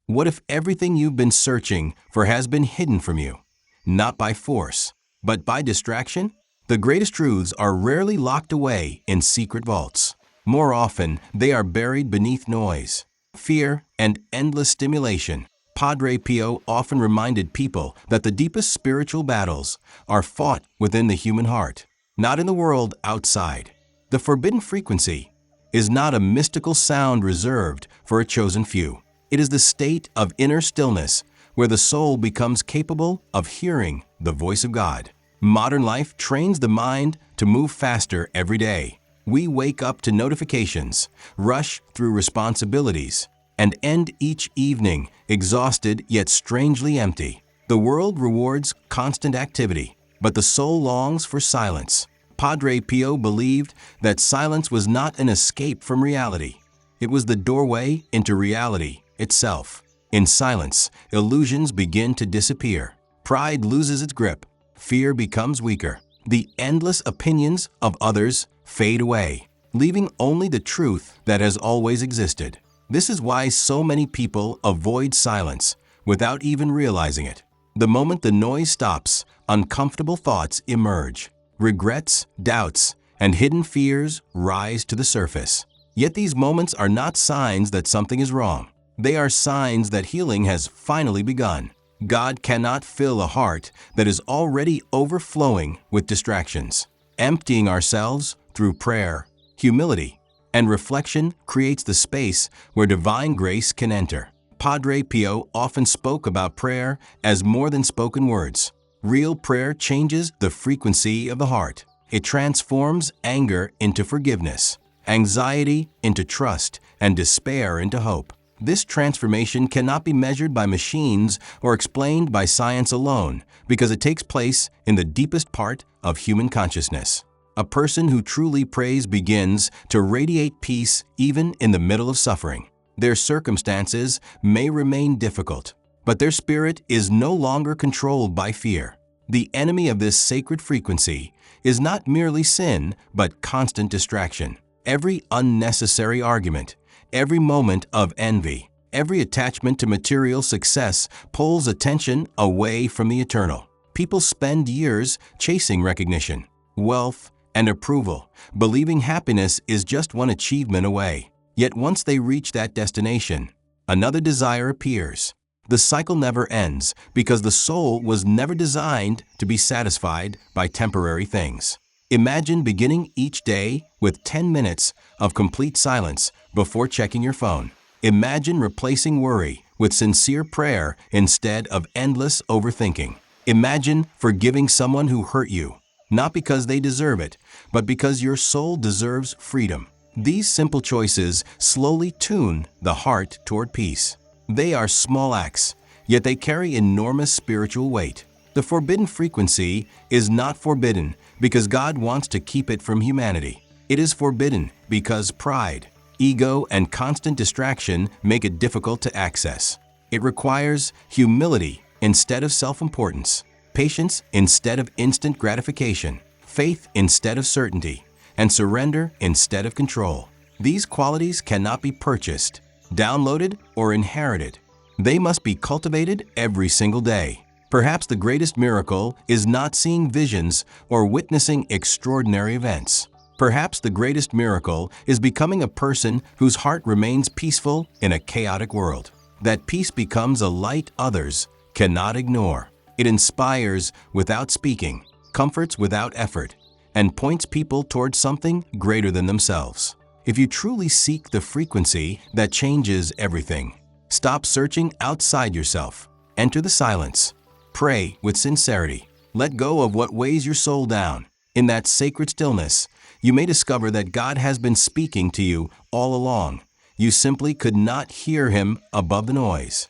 What if everything you've been searching for has been hidden from you? Not by force, but by distraction? The greatest truths are rarely locked away in secret vaults. More often, they are buried beneath noise, fear, and endless stimulation. Padre Pio often reminded people that the deepest spiritual battles are fought within the human heart, not in the world outside. The forbidden frequency is not a mystical sound reserved for a chosen few. It is the state of inner stillness where the soul becomes capable of hearing the voice of God. Modern life trains the mind to move faster every day. We wake up to notifications, rush through responsibilities, and end each evening exhausted yet strangely empty. The world rewards constant activity, but the soul longs for silence. Padre Pio believed that silence was not an escape from reality. It was the doorway into reality itself. In silence, illusions begin to disappear. Pride loses its grip. Fear becomes weaker. The endless opinions of others fade away, leaving only the truth that has always existed. This is why so many people avoid silence without even realizing it. The moment the noise stops, uncomfortable thoughts emerge. Regrets, doubts, and hidden fears rise to the surface. Yet these moments are not signs that something is wrong. They are signs that healing has finally begun. God cannot fill a heart that is already overflowing with distractions. Emptying ourselves through prayer, humility, and reflection creates the space where divine grace can enter. Padre Pio often spoke about prayer as more than spoken words. Real prayer changes the frequency of the heart. It transforms anger into forgiveness, anxiety into trust, and despair into hope. This transformation cannot be measured by machines or explained by science alone because it takes place in the deepest part of human consciousness. A person who truly prays begins to radiate peace even in the middle of suffering. Their circumstances may remain difficult, but their spirit is no longer controlled by fear. The enemy of this sacred frequency is not merely sin, but constant distraction. Every unnecessary argument, every moment of envy, every attachment to material success pulls attention away from the eternal. People spend years chasing recognition, wealth, and approval, believing happiness is just one achievement away. Yet once they reach that destination, another desire appears. The cycle never ends because the soul was never designed to be satisfied by temporary things. Imagine beginning each day with 10 minutes of complete silence before checking your phone. Imagine replacing worry with sincere prayer instead of endless overthinking. Imagine forgiving someone who hurt you, not because they deserve it, but because your soul deserves freedom. These simple choices slowly tune the heart toward peace. They are small acts, yet they carry enormous spiritual weight. The forbidden frequency is not forbidden because God wants to keep it from humanity. It is forbidden because pride, ego, and constant distraction make it difficult to access. It requires humility instead of self-importance, patience instead of instant gratification, faith instead of certainty, and surrender instead of control. These qualities cannot be purchased, downloaded, or inherited. They must be cultivated every single day. Perhaps the greatest miracle is not seeing visions or witnessing extraordinary events. Perhaps the greatest miracle is becoming a person whose heart remains peaceful in a chaotic world. That peace becomes a light others cannot ignore. It inspires without speaking, comforts without effort, and points people towards something greater than themselves. If you truly seek the frequency that changes everything, stop searching outside yourself. Enter the silence. Pray with sincerity. Let go of what weighs your soul down. In that sacred stillness, you may discover that God has been speaking to you all along. You simply could not hear Him above the noise.